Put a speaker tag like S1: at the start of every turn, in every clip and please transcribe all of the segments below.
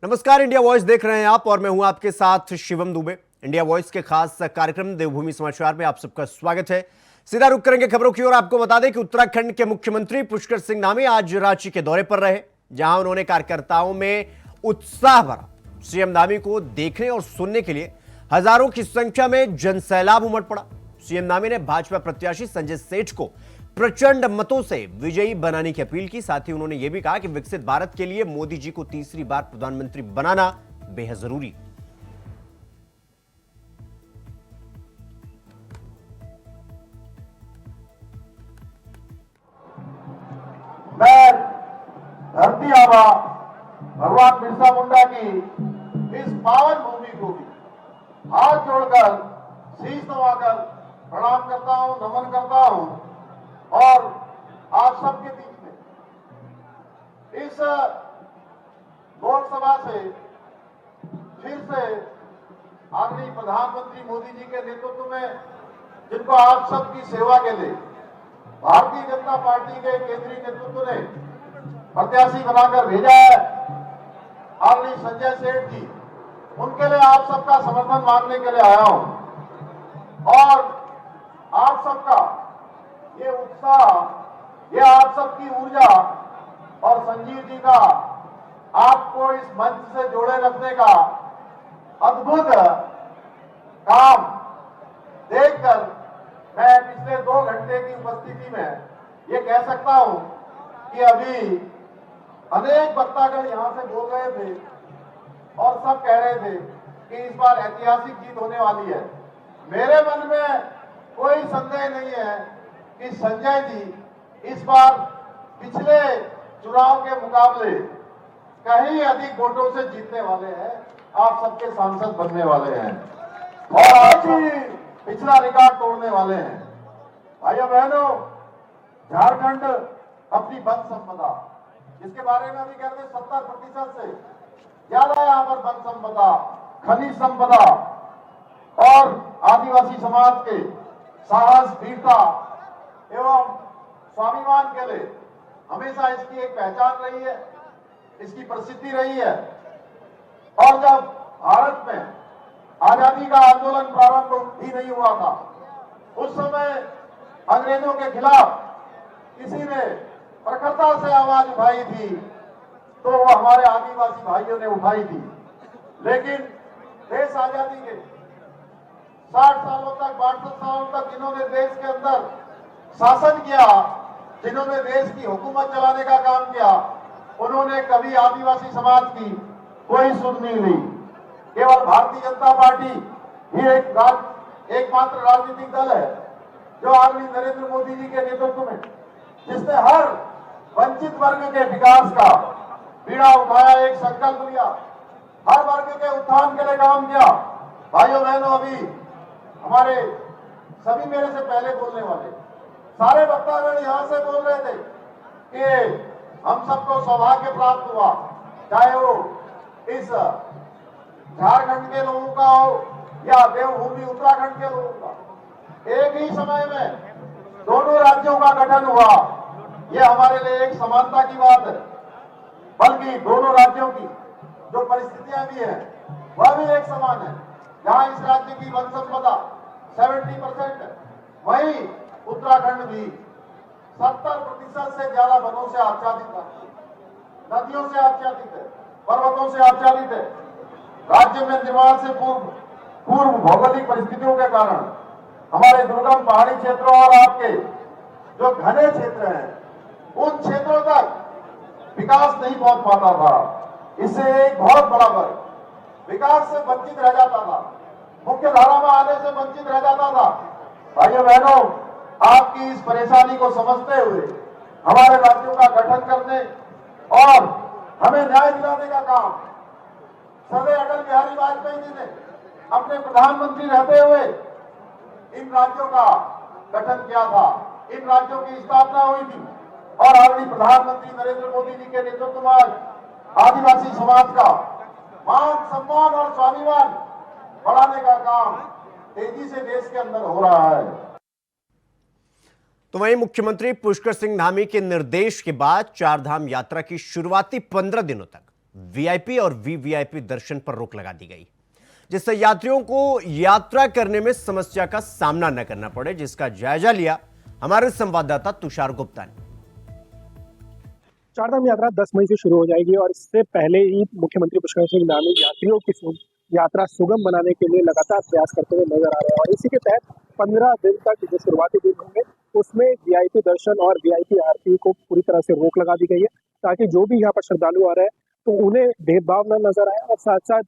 S1: नमस्कार, India voice देख रहे हैं आप और मैं हूं आपके साथ शिवम दुबे। इंडिया वॉइस के खास कार्यक्रम देवभूमि समाचार में आप सबका स्वागत है। सीधा रुख करेंगे खबरों की ओर। आपको बता दें कि उत्तराखंड के मुख्यमंत्री पुष्कर सिंह धामी आज रांची के दौरे पर रहे, जहां उन्होंने कार्यकर्ताओं में उत्साह भरा। सीएम धामी को देखने और सुनने के लिए हजारों की संख्या में जनसैलाब उमड़ पड़ा। सीएम धामी ने भाजपा प्रत्याशी संजय सेठ को प्रचंड मतों से विजयी बनाने की अपील की। साथ ही उन्होंने यह भी कहा कि विकसित भारत के लिए मोदी जी को तीसरी बार प्रधानमंत्री बनाना बेहद जरूरी।
S2: मैं धरती आबा भगवान बिरसा मुंडा की इस पावन भूमि को भी हाथ जोड़कर शीश नवाकर प्रणाम करता हूं, नमन करता हूं और आप सबके बीच में इस लोकसभा से फिर से आदरणीय प्रधानमंत्री मोदी जी के नेतृत्व में, जिनको आप सबकी सेवा के लिए भारतीय जनता पार्टी के केंद्रीय नेतृत्व ने प्रत्याशी बनाकर भेजा है, आदरणीय संजय सेठ जी, उनके लिए आप सबका समर्थन मांगने के लिए आया हूं। और आप सबका ये उत्साह, ये आप सबकी ऊर्जा और संजीव जी का आपको इस मंच से जोड़े रखने का अद्भुत काम देखकर मैं पिछले 2 घंटे की उपस्थिति में ये कह सकता हूं कि अभी अनेक वक्तागण यहां से बोल रहे थे और सब कह रहे थे कि इस बार ऐतिहासिक जीत होने वाली है। मेरे मन में कोई संदेह नहीं है कि संजय जी इस बार पिछले चुनाव के मुकाबले कहीं अधिक वोटों से जीतने वाले हैं, आप सबके सांसद बनने वाले हैं और आज ही पिछला रिकॉर्ड तोड़ने वाले हैं। भाइयों बहनों, झारखंड अपनी वन संपदा, जिसके बारे में अभी कहते 70% से ज्यादा यहाँ पर वन संपदा, खनिज संपदा और आदिवासी समाज के साहस, वीरता एवं स्वाभिमान के लिए हमेशा इसकी एक पहचान रही है, इसकी प्रसिद्धि रही है। और जब भारत में आजादी का आंदोलन प्रारंभ ही नहीं हुआ था, उस समय अंग्रेजों के खिलाफ किसी ने प्रखरता से आवाज उठाई थी तो वो हमारे आदिवासी भाइयों ने उठाई थी। लेकिन देश आजादी के 60 सालों तक, 62 सालों तक जिन्होंने देश के अंदर शासन किया, जिन्होंने देश की हुकूमत चलाने का काम किया, उन्होंने कभी आदिवासी समाज की कोई सुध नहीं ली। केवल भारतीय जनता पार्टी ही एकमात्र राजनीतिक दल है जो आदरणीय नरेंद्र मोदी जी के नेतृत्व में, जिसने हर वंचित वर्ग के विकास का बीड़ा उठाया, एक संकल्प लिया, हर वर्ग के उत्थान के लिए काम किया। भाइयों बहनों, अभी हमारे सभी मेरे से पहले बोलने वाले सारे वक्तागण यहां से बोल रहे थे कि हम सबको सौभाग्य प्राप्त हुआ, चाहे वो इस झारखंड के लोगों का हो या देवभूमि उत्तराखंड के लोगों का। एक ही समय में दोनों राज्यों का गठन हुआ, यह हमारे लिए एक समानता की बात है। बल्कि दोनों राज्यों की जो परिस्थितियां भी है वह भी एक समान है। जहां इस राज्य की वन संपदा 70% है, वहीं उत्तराखंड भी 70% से ज्यादा वनों से आच्छादित है, नदियों से आच्छादित है, पर्वतों से आच्छादित है। राज्य में निर्माण से पूर्व भौगोलिक परिस्थितियों के कारण हमारे दुर्गम पहाड़ी क्षेत्रों और आपके जो घने क्षेत्र हैं, उन क्षेत्रों तक विकास नहीं पहुंच पाता था। इससे एक बहुत बड़ा वर्ग विकास से वंचित रह जाता था, मुख्य धारा में आने से वंचित रह जाता था। भाइयों बहनों, आपकी इस परेशानी को समझते हुए हमारे राज्यों का गठन करने और हमें न्याय दिलाने का काम सर्वोदय अटल बिहारी वाजपेयी जी ने अपने प्रधानमंत्री रहते हुए इन राज्यों का गठन किया था, इन राज्यों की स्थापना हुई थी और आदरणीय प्रधानमंत्री नरेंद्र मोदी जी के नेतृत्व में आदिवासी समाज का मान, सम्मान और स्वाभिमान बढ़ाने का काम तेजी से देश के अंदर हो रहा है।
S1: तो वहीं मुख्यमंत्री पुष्कर सिंह धामी के निर्देश के बाद चारधाम यात्रा की शुरुआती 15 दिनों तक वीआईपी और वीवीआईपी दर्शन पर रोक लगा दी गई, जिससे यात्रियों को यात्रा करने में समस्या का सामना न करना पड़े, जिसका जायजा लिया हमारे संवाददाता तुषार गुप्ता ने।
S3: चारधाम यात्रा 10 मई से शुरू हो जाएगी और इससे पहले ही मुख्यमंत्री पुष्कर सिंह धामी यात्रियों की यात्रा सुगम बनाने के लिए लगातार प्रयास करते हुए नजर आ रहे हैं और इसी के तहत 15 दिन तक जो शुरुआती दिन होंगे उसमें वीआईपी दर्शन और वीआईपी आरती को पूरी तरह से रोक लगा दी गई है, ताकि जो भी यहाँ पर श्रद्धालु आ रहे हैं तो उन्हें भेदभाव न नजर आए और साथ साथ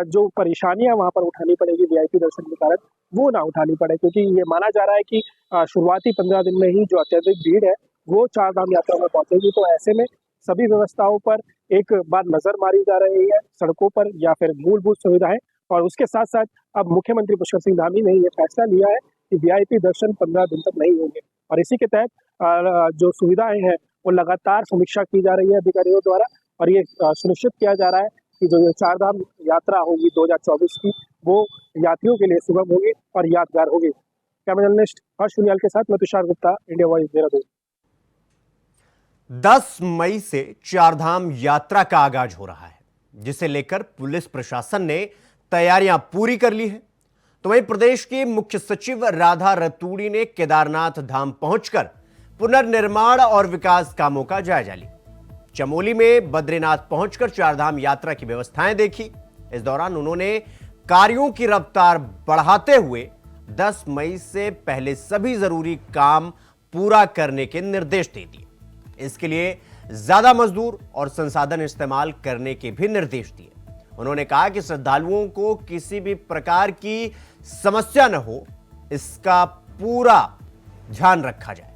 S3: जो परेशानियां वहां पर उठानी पड़ेगी वीआईपी दर्शन के कारण वो ना उठानी पड़े, क्योंकि ये माना जा रहा है कि शुरुआती 15 दिन में ही जो अत्यधिक भीड़ है वो चारधाम यात्रा में पहुंचेगी। तो ऐसे में सभी व्यवस्थाओं पर एक बार नजर मारी जा रही है, सड़कों पर या फिर मूलभूत सुविधाएं, और उसके साथ साथ अब मुख्यमंत्री पुष्कर सिंह धामी ने यह फैसला लिया है कि वीआईपी दर्शन 15 दिन तक नहीं होंगे और इसी के तहत जो सुविधाएं हैं वो लगातार समीक्षा की जा रही है अधिकारियों द्वारा और ये सुनिश्चित किया जा रहा है कि जो चारधाम यात्रा होगी 2024 की वो यात्रियों के लिए सुगम होगी और यादगार होगी। कैमरा जर्नलिस्ट हर्ष सुनियाल के साथ मैं तुषार गुप्ता, इंडिया वॉइस, देहरादून।
S1: 10 मई से चारधाम यात्रा का आगाज हो रहा है, जिसे लेकर पुलिस प्रशासन ने तैयारियां पूरी कर ली है। तो वहीं प्रदेश के मुख्य सचिव राधा रतूड़ी ने केदारनाथ धाम पहुंचकर पुनर्निर्माण और विकास कामों का जायजा लिया। चमोली में बद्रीनाथ पहुंचकर चारधाम यात्रा की व्यवस्थाएं देखी। इस दौरान उन्होंने कार्यों की रफ्तार बढ़ाते हुए 10 मई से पहले सभी जरूरी काम पूरा करने के निर्देश दे दिए। इसके लिए ज्यादा मजदूर और संसाधन इस्तेमाल करने के भी निर्देश दिए। उन्होंने कहा कि श्रद्धालुओं को किसी भी प्रकार की समस्या न हो, इसका पूरा ध्यान रखा जाए।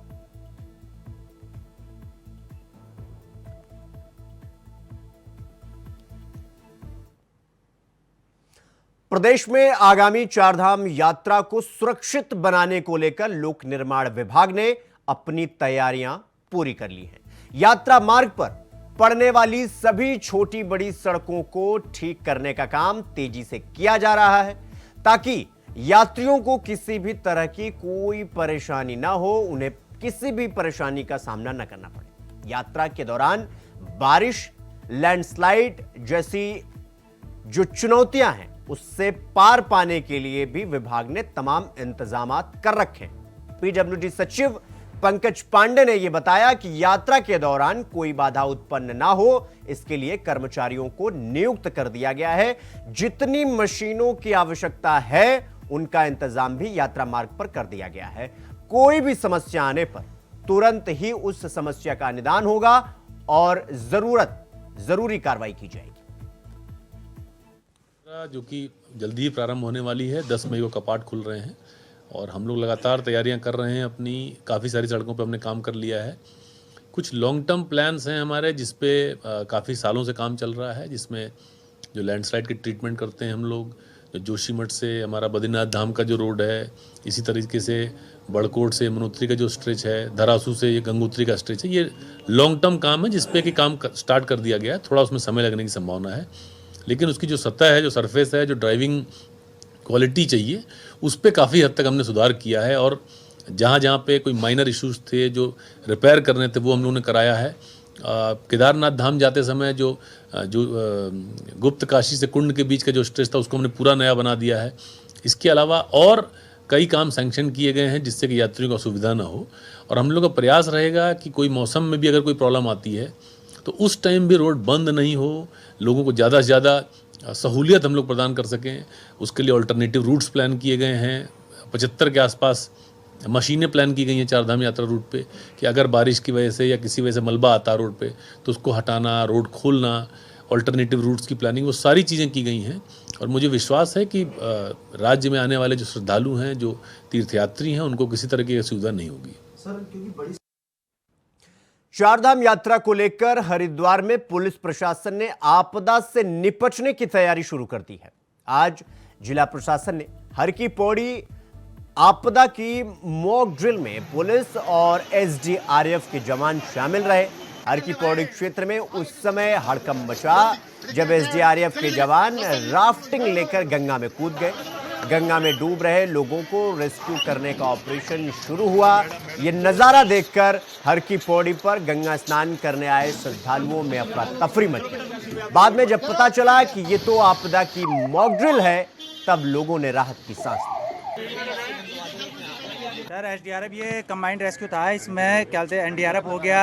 S1: प्रदेश में आगामी चारधाम यात्रा को सुरक्षित बनाने को लेकर लोक निर्माण विभाग ने अपनी तैयारियां पूरी कर ली हैं। यात्रा मार्ग पर पड़ने वाली सभी छोटी बड़ी सड़कों को ठीक करने का काम तेजी से किया जा रहा है, ताकि यात्रियों को किसी भी तरह की कोई परेशानी ना हो, उन्हें किसी भी परेशानी का सामना न करना पड़े। यात्रा के दौरान बारिश, लैंडस्लाइड जैसी जो चुनौतियां हैं उससे पार पाने के लिए भी विभाग ने तमाम इंतजाम कर रखे हैं। पीडब्ल्यूडी सचिव पंकज पांडे ने यह बताया कि यात्रा के दौरान कोई बाधा उत्पन्न ना हो, इसके लिए कर्मचारियों को नियुक्त कर दिया गया है। जितनी मशीनों की आवश्यकता है उनका इंतजाम भी यात्रा मार्ग पर कर दिया गया है। कोई भी समस्या आने पर तुरंत ही उस समस्या का निदान होगा और जरूरी कार्रवाई की जाएगी।
S4: जो कि जल्दी ही प्रारंभ होने वाली है, 10 मई को कपाट खुल रहे हैं और हम लोग लगातार तैयारियां कर रहे हैं। अपनी काफ़ी सारी सड़कों पे हमने काम कर लिया है। कुछ लॉन्ग टर्म प्लान्स हैं हमारे, जिस पे काफ़ी सालों से काम चल रहा है, जिसमें जो लैंडस्लाइड की ट्रीटमेंट करते हैं हम लोग, जोशीमठ से हमारा बद्रीनाथ धाम का जो रोड है, इसी तरीके से बड़कोट से यमुनोत्री का जो स्ट्रेच है, धरासू से ये गंगोत्री का स्ट्रेच है, ये लॉन्ग टर्म काम है जिसपे कि काम स्टार्ट कर दिया गया है। थोड़ा उसमें समय लगने की संभावना है, लेकिन उसकी जो सतह है, जो सरफेस है, जो ड्राइविंग क्वालिटी चाहिए, उस पर काफ़ी हद तक हमने सुधार किया है और जहाँ पे कोई माइनर इश्यूज थे जो रिपेयर करने थे वो हम लोगों ने कराया है। केदारनाथ धाम जाते समय जो गुप्त काशी से कुंड के बीच का जो स्ट्रेच था उसको हमने पूरा नया बना दिया है। इसके अलावा और कई काम सैंक्शन किए गए हैं जिससे कि यात्रियों को असुविधा ना हो, और हम लोग का प्रयास रहेगा कि कोई मौसम में भी अगर कोई प्रॉब्लम आती है तो उस टाइम भी रोड बंद नहीं हो, लोगों को ज़्यादा से ज़्यादा सहूलियत हम लोग प्रदान कर सकें। उसके लिए अल्टरनेटिव रूट्स प्लान किए गए हैं। 75 के आसपास मशीनें प्लान की गई हैं चारधाम यात्रा रूट पे, कि अगर बारिश की वजह से या किसी वजह से मलबा आता रोड पे तो उसको हटाना, रोड खोलना, अल्टरनेटिव रूट्स की प्लानिंग, वो सारी चीज़ें की गई हैं। और मुझे विश्वास है कि राज्य में आने वाले जो श्रद्धालु हैं, जो तीर्थयात्री हैं, उनको किसी तरह की असुविधा नहीं होगी।
S1: चारधाम यात्रा को लेकर हरिद्वार में पुलिस प्रशासन ने आपदा से निपटने की तैयारी शुरू कर दी है। आज जिला प्रशासन ने हर की पौड़ी आपदा की मॉक ड्रिल में पुलिस और एसडीआरएफ के जवान शामिल रहे। हर की पौड़ी क्षेत्र में उस समय हड़कंप मचा जब एसडीआरएफ के जवान राफ्टिंग लेकर गंगा में कूद गए। गंगा में डूब रहे लोगों को रेस्क्यू करने का ऑपरेशन शुरू हुआ। ये नजारा देखकर हर की पौड़ी पर गंगा स्नान करने आए श्रद्धालुओं में अफरा तफरी मच गई। बाद में जब पता चला कि ये तो आपदा की मॉक ड्रिल है, तब लोगों ने राहत की सांस ली।
S5: सर एसडीआरएफ ये कंबाइंड रेस्क्यू था, इसमें क्या बोलते हैं एनडीआरएफ हो गया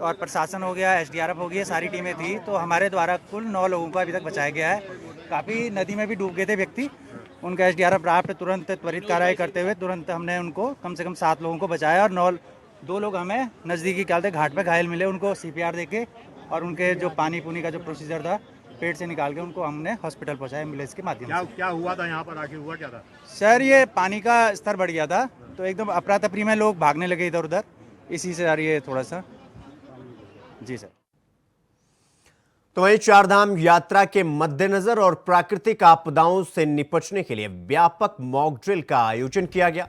S5: और प्रशासन हो गया, एसडीआरएफ हो गई, सारी टीमें थी। तो हमारे द्वारा कुल 9 लोगों को अभी तक बचाया गया है। काफ़ी नदी में भी डूब गए थे व्यक्ति, उनका एसडीआरएफ राफ्ट तुरंत त्वरित कार्रवाई करते हुए तुरंत हमने उनको कम से कम 7 लोगों को बचाया और 2 लोग हमें नज़दीकी क्या बोलते घाट पर घायल मिले, उनको CPR देके और उनके जो पानी पुनी का जो प्रोसीजर था पेट से निकाल के उनको हमने हॉस्पिटल पहुंचाया एम्बुलेंस के माध्यम से।
S6: क्या हुआ था यहाँ पर, आखिर हुआ क्या था?
S5: सर ये पानी का स्तर बढ़ गया था, तो एकदम अफरा तफरी में लोग भागने लगे इधर उधर, इसी से यार ये थोड़ा सा। जी सर।
S1: तो वहीं चारधाम यात्रा के मद्देनजर और प्राकृतिक आपदाओं से निपटने के लिए व्यापक मॉक ड्रिल का आयोजन किया गया,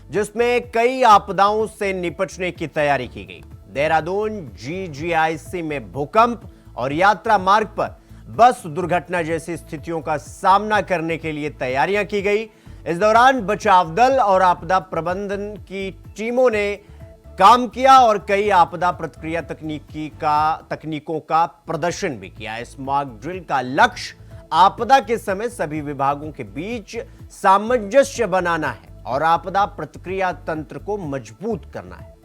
S1: जिसमें कई आपदाओं से निपटने की तैयारी की गई। देहरादून GGIC में भूकंप और यात्रा मार्ग पर बस दुर्घटना जैसी स्थितियों का सामना करने के लिए तैयारियां की गई। इस दौरान बचाव दल और आपदा प्रबंधन की टीमों ने काम किया और कई आपदा प्रतिक्रिया तकनीकों का प्रदर्शन भी किया। इस मॉक ड्रिल का लक्ष्य आपदा के समय सभी विभागों के बीच सामंजस्य बनाना है और आपदा प्रतिक्रिया तंत्र को मजबूत करना है।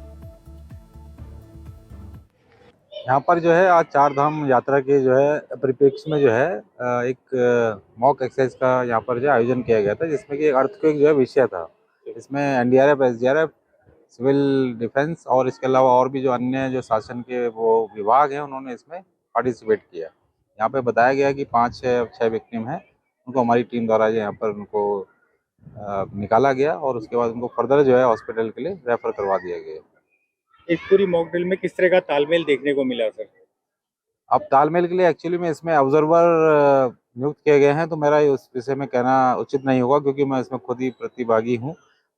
S7: यहाँ पर जो है आज चारधाम यात्रा के जो है परिप्रेक्ष्य में जो है एक मॉक एक्सरसाइज का यहाँ पर जो आयोजन किया गया था, जिसमें कि अर्थक्वेक जो है विषय था। इसमें एनडीआरएफ, एसडीआरएफ, सिविल डिफेंस और इसके अलावा और भी जो अन्य जो शासन के वो विभाग हैं उन्होंने इसमें पार्टिसिपेट किया। यहाँ पे बताया गया कि 5-6 विक्टिम हैं, उनको हमारी टीम द्वारा यहाँ पर उनको निकाला गया और उसके बाद उनको फर्दर जो है हॉस्पिटल के लिए रेफर करवा दिया गया।
S6: इस पूरी मॉक ड्रिल में किस तरह का तालमेल देखने को मिला सर?
S7: अब तालमेल के लिए एक्चुअली में इसमें ऑब्जर्वर नियुक्त किए गए हैं, तो मेरा उस विषय में कहना उचित नहीं होगा क्योंकि मैं इसमें खुद ही प्रतिभागी हूं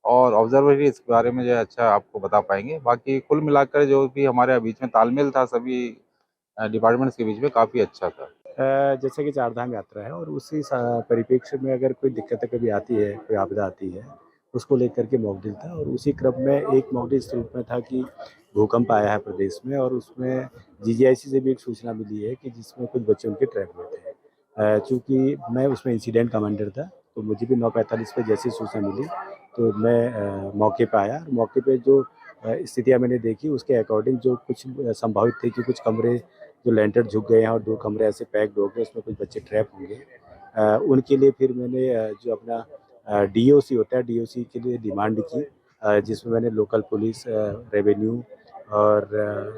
S7: और ऑब्जर्वर ही इस बारे में जो है अच्छा आपको बता पाएंगे। बाकी कुल मिलाकर जो भी हमारे बीच में तालमेल था सभी डिपार्टमेंट्स के बीच में काफ़ी अच्छा था।
S8: जैसे कि चारधाम यात्रा है और उसी परिप्रेक्ष्य में अगर कोई दिक्कत कभी आती है, कोई आपदा आती है, उसको लेकर के मॉक ड्रिल था और उसी क्रम में एक मॉक ड्रिल इस रूप में था कि भूकंप आया है प्रदेश में और उसमें GGIC से भी एक सूचना मिली है कि जिसमें कुछ बच्चे उनके ट्रैप हुए थे। चूँकि मैं उसमें इंसिडेंट कमांडर था तो मुझे भी 9:45 पे जैसी सूचना मिली तो मैं मौके पर आया। मौके पे जो स्थितियाँ मैंने देखी उसके अकॉर्डिंग जो कुछ संभावित थे कि कुछ कमरे जो लेंटर झुक गए हैं और 2 कमरे ऐसे पैक्ड हो गए, उसमें कुछ बच्चे ट्रैप होंगे। उनके लिए फिर मैंने जो अपना DOC होता है, DOC के लिए डिमांड की, जिसमें मैंने लोकल पुलिस, रेवेन्यू और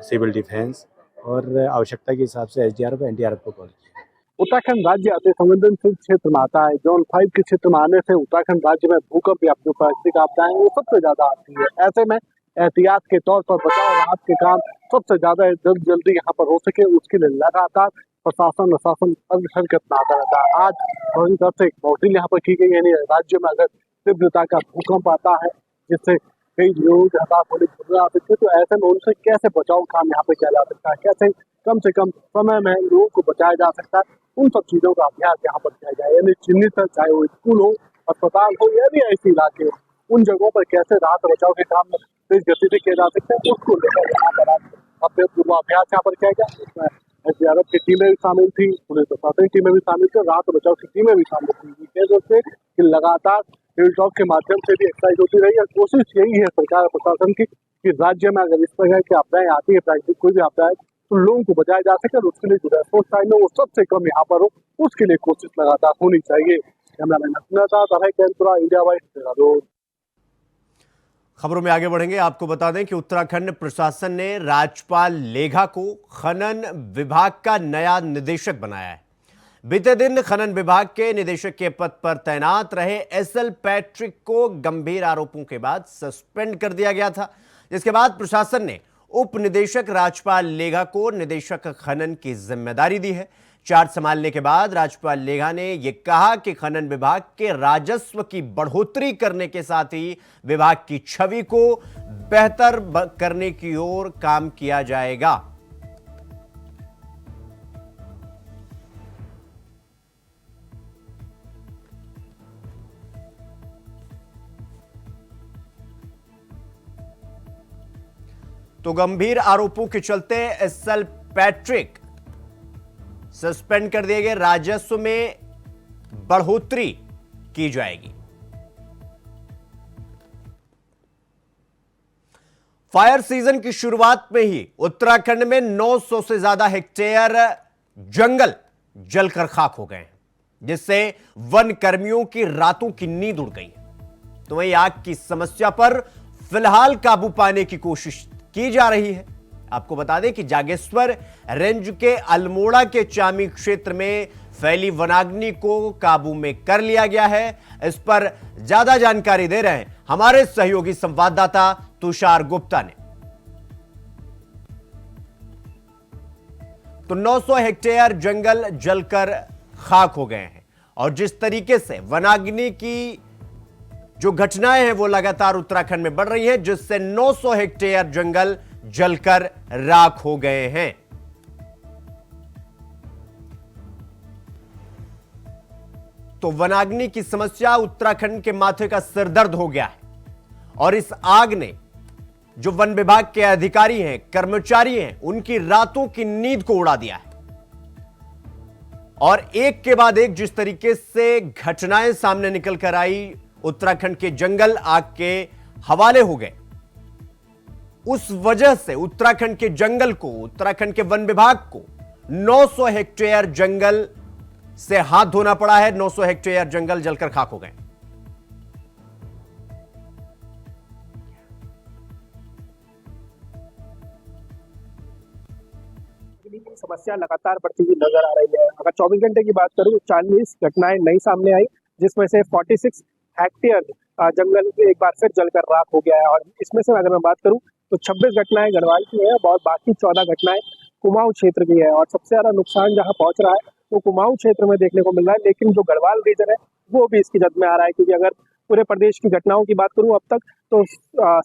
S8: सिविल डिफेंस और आवश्यकता के हिसाब से SDRF और NDRF को कॉल किया।
S3: उत्तराखंड राज्य अति संवेदनशील क्षेत्र में आता है। जोन 5 के क्षेत्र में आने से उत्तराखंड राज्य में भूकंप या जो प्राकृतिक आपदाएं वो सबसे ज्यादा आती है। ऐसे में एहतियात के तौर पर बचाव राहत के काम सबसे ज्यादा जल्दी यहाँ पर हो सके उसके लिए लगातार प्रशासन हरकत में आता रहता है। आज पूरी तरह से एक मॉडल यहाँ पर की गई, यानी राज्य में अगर तीव्रता का भूकंप आता है जिससे कई लोग आ सकते, तो ऐसे में उनसे कैसे बचाव काम यहाँ पे किया जा सकता है, कैसे कम से कम समय में लोगों को बचाया जा सकता है, उन सब चीजों का अभ्यास यहाँ पर किया जाए। यानी चिन्हित चाहे वो स्कूल हो, अस्पताल हो या भी ऐसे इलाके हो, उन जगहों पर कैसे राहत बचाव के काम में तेज गति से किए जा सकते हैं, उसको लेकर यहाँ पर अपने पूर्वाभ्यास यहाँ पर किया गया। उसमें SDRF की टीमें भी शामिल थी, पुलिस प्रशासन की टीमें भी शामिल थी, राहत बचाव की टीमें भी शामिल थी। कि लगातार फील्ड टॉक के माध्यम से भी एक्सरसाइज होती रही है। कोशिश यही है सरकार और प्रशासन की कि राज्य में अगर इस तरह की आपदाएं आती है, प्राकृतिक कोई भी आपदा है, तो लोगों को बचाया जा सके और उसके लिए जो रेस्पॉन्स टाइम है वो सबसे कम यहाँ पर हो, उसके लिए कोशिश लगातार होनी चाहिए। India wise Dehradun.
S1: खबरों में आगे बढ़ेंगे। आपको बता दें कि उत्तराखंड प्रशासन ने राजपाल लेघा को खनन विभाग का नया निदेशक बनाया है। बीते दिन खनन विभाग के निदेशक के पद पर तैनात रहे SL पैट्रिक को गंभीर आरोपों के बाद सस्पेंड कर दिया गया था, जिसके बाद प्रशासन ने उप निदेशक राजपाल लेघा को निदेशक खनन की जिम्मेदारी दी है। चार्ज संभालने के बाद राजपाल लेघा ने यह कहा कि खनन विभाग के राजस्व की बढ़ोतरी करने के साथ ही विभाग की छवि को बेहतर करने की ओर काम किया जाएगा। तो गंभीर आरोपों के चलते एसएल पैट्रिक सस्पेंड कर दिए गए। राजस्व में बढ़ोतरी की जाएगी। फायर सीजन की शुरुआत में ही उत्तराखंड में 900 से ज्यादा हेक्टेयर जंगल जलकर खाक हो गए हैं, जिससे वन कर्मियों की रातों की नींद उड़ गई है। तो वहीं आग की समस्या पर फिलहाल काबू पाने की कोशिश की जा रही है। आपको बता दें कि जागेश्वर रेंज के अल्मोड़ा के चामी क्षेत्र में फैली वनाग्नि को काबू में कर लिया गया है। इस पर ज्यादा जानकारी दे रहे हैं हमारे सहयोगी संवाददाता तुषार गुप्ता ने। तो 900 हेक्टेयर जंगल जलकर खाक हो गए हैं और जिस तरीके से वनाग्नि की जो घटनाएं हैं वो लगातार उत्तराखंड में बढ़ रही हैं, जिससे 900 हेक्टेयर जंगल जलकर राख हो गए हैं। तो वनाग्नि की समस्या उत्तराखंड के माथे का सिरदर्द हो गया है और इस आग ने जो वन विभाग के अधिकारी हैं, कर्मचारी हैं, उनकी रातों की नींद को उड़ा दिया है। और एक के बाद एक जिस तरीके से घटनाएं सामने निकल कर आई, उत्तराखंड के जंगल आग के हवाले हो गए। उस वजह से उत्तराखंड के जंगल को, उत्तराखंड के वन विभाग को 900 हेक्टेयर जंगल से हाथ धोना पड़ा है। 900 हेक्टेयर जंगल जलकर खाक हो गए।
S3: समस्या लगातार बढ़ती हुई नजर आ रही है। अगर 24 घंटे की बात करूं तो 40 घटनाएं नई सामने आई, जिसमें से 46 हेक्टेयर जंगल एक बार फिर जलकर राख हो गया है। और इसमें से अगर मैं बात करूं तो 26 घटनाएं गढ़वाल की है और बाकी 14 घटनाएं कुमाऊं क्षेत्र की है। और सबसे ज्यादा नुकसान जहां पहुंच रहा है वो कुमाऊं क्षेत्र में देखने को मिल रहा है, लेकिन जो गढ़वाल रीजन है वो भी इसकी जद में आ रहा है। क्योंकि अगर पूरे प्रदेश की घटनाओं की बात करूं अब तक तो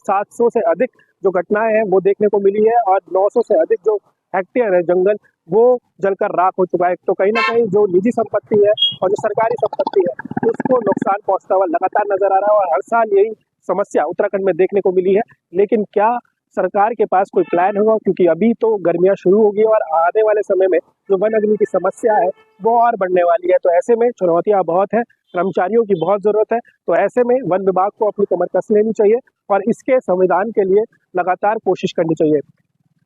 S3: 700 से अधिक जो घटनाएं हैं वो देखने को मिली है और 900 से अधिक जो हेक्टेयर है जंगल वो जलकर राख हो चुका है। तो कहीं ना कहीं जो निजी संपत्ति है और जो सरकारी संपत्ति है उसको नुकसान पहुंचता हुआ लगातार नजर आ रहा है। और हर साल यही समस्या उत्तराखंड में देखने को मिली है, लेकिन क्या सरकार के पास कोई प्लान होगा? क्योंकि अभी तो गर्मियां शुरू होगी और आने वाले समय में जो वन अग्नि की समस्या है वो और बढ़ने वाली है। तो ऐसे में चुनौतियां बहुत है, कर्मचारियों की बहुत जरूरत है। तो ऐसे में वन विभाग को अपनी कमर कस लेनी चाहिए और इसके संविधान के लिए लगातार कोशिश करनी चाहिए।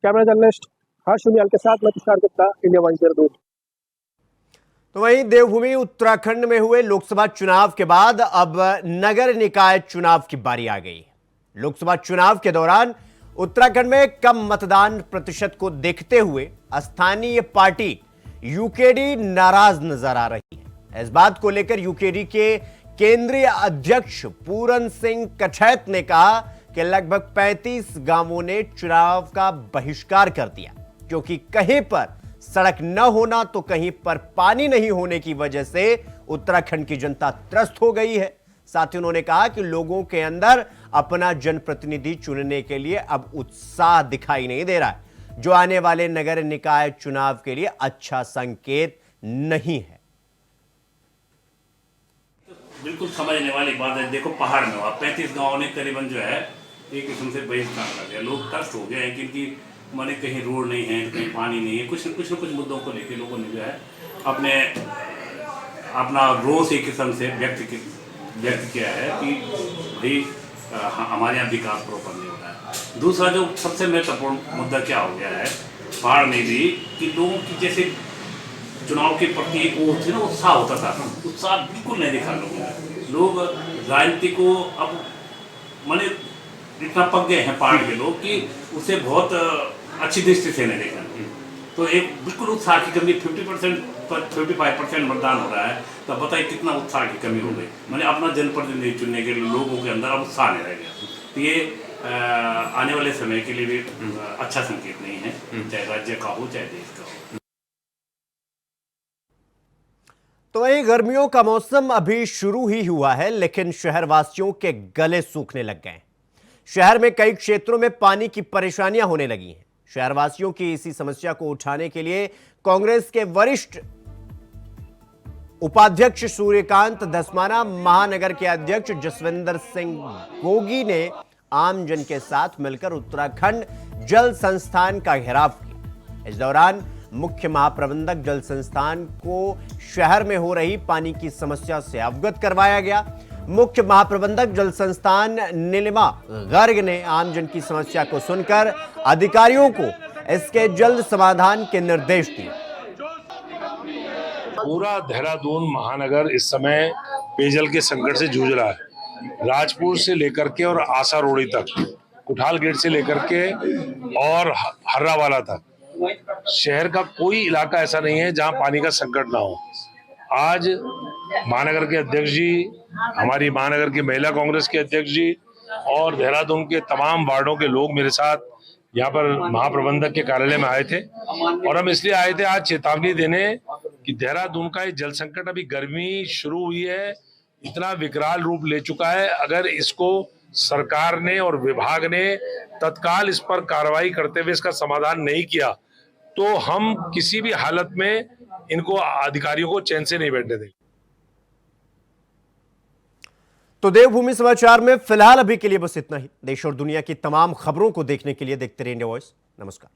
S3: कैमरा जर्नलिस्ट हर्ष सुनियाल के साथ मैं Tushar Gupta, India one zero 2।
S1: तो वहीं देवभूमि उत्तराखंड में हुए लोकसभा चुनाव के बाद अब नगर निकाय चुनाव की बारी आ गई। लोकसभा चुनाव के दौरान उत्तराखंड में कम मतदान प्रतिशत को देखते हुए स्थानीय पार्टी यूकेडी नाराज नजर आ रही है। इस बात को लेकर यूकेडी के केंद्रीय अध्यक्ष पूरन सिंह कठैत ने कहा कि लगभग 35 गांवों ने चुनाव का बहिष्कार कर दिया, क्योंकि कहीं पर सड़क न होना तो कहीं पर पानी नहीं होने की वजह से उत्तराखंड की जनता त्रस्त हो गई है। साथ ही उन्होंने कहा कि लोगों के अंदर अपना जनप्रतिनिधि चुनने के लिए अब उत्साह दिखाई नहीं दे रहा है, जो आने वाले नगर निकाय चुनाव के लिए अच्छा संकेत नहीं है।
S9: बिल्कुल समझने वाली बात है। देखो पहाड़ में 35 गांवों ने करीबन जो है एक किस्म से बहिष्कार कर दिया। लोग त्रस्त हो गए हैं क्योंकि माने कहीं रोड नहीं है, कहीं पानी नहीं है, कुछ न कुछ मुद्दों को लेकर लोगों ने जो है अपना रोष एक किस्म से व्यक्त किया है कि भाई हमारे यहाँ विकास प्रॉपर नहीं हो रहा है। दूसरा जो सबसे महत्वपूर्ण मुद्दा क्या हो गया है पहाड़ में भी, कि लोगों की जैसे चुनाव के प्रति एक वो थी ना उत्साह होता था, उत्साह बिल्कुल नहीं दिखा लोगों ने। लोग राजनीति को अब माने इतना पक गए हैं पहाड़ के लोग कि उसे बहुत अच्छी दृष्टि से नहीं देखा। तो एक बिल्कुल उत्साह की कमी, 50% पर 55% मतदान हो रहा है, तो बताइए कितना उत्साह की कमी हो गई। मैंने अपना जनप्रतिनिधि चुनने के लिए लोगों के अंदर अब उत्साह नहीं रह गया। तो ये आने वाले समय के लिए भी अच्छा संकेत नहीं है, चाहे राज्य का हो चाहे देश का हो।
S1: तो वहीं गर्मियों का मौसम अभी शुरू ही हुआ है, लेकिन शहरवासियों के गले सूखने लग गए हैं। शहर में कई क्षेत्रों में पानी की परेशानियां होने लगी हैं। शहरवासियों की इसी समस्या को उठाने के लिए कांग्रेस के वरिष्ठ उपाध्यक्ष सूर्यकांत धस्माना, महानगर के अध्यक्ष जसविंदर सिंह गोगी ने आम जन के साथ मिलकर उत्तराखंड जल संस्थान का घेराव किया। इस दौरान मुख्य महाप्रबंधक जल संस्थान को शहर में हो रही पानी की समस्या से अवगत करवाया गया। मुख्य महाप्रबंधक जल संस्थान नीलिमा गर्ग ने आमजन की समस्या को सुनकर अधिकारियों को इसके जल्द समाधान के निर्देश दिए।
S10: पूरा देहरादून महानगर इस समय पेयजल के संकट से जूझ रहा है। राजपुर से लेकर के और आशा रोड़ी तक, कुठाल गेट से लेकर के और हर्रावाला तक, शहर का कोई इलाका ऐसा नहीं है जहां पानी का संकट ना हो। आज महानगर के अध्यक्ष जी, हमारी महानगर की महिला कांग्रेस के अध्यक्ष जी और देहरादून के तमाम वार्डों के लोग मेरे साथ यहाँ पर महाप्रबंधक के कार्यालय में आए थे और हम इसलिए आए थे आज चेतावनी देने कि देहरादून का ये जल संकट, अभी गर्मी शुरू हुई है, इतना विकराल रूप ले चुका है। अगर इसको सरकार ने और विभाग ने तत्काल इस पर कार्रवाई करते हुए इसका समाधान नहीं किया तो हम किसी भी हालत में इनको, अधिकारियों को चैन से नहीं बैठने देंगे।
S1: तो देवभूमि समाचार में फिलहाल अभी के लिए बस इतना ही। देश और दुनिया की तमाम खबरों को देखने के लिए देखते रहिए इंडिया वॉइस। नमस्कार।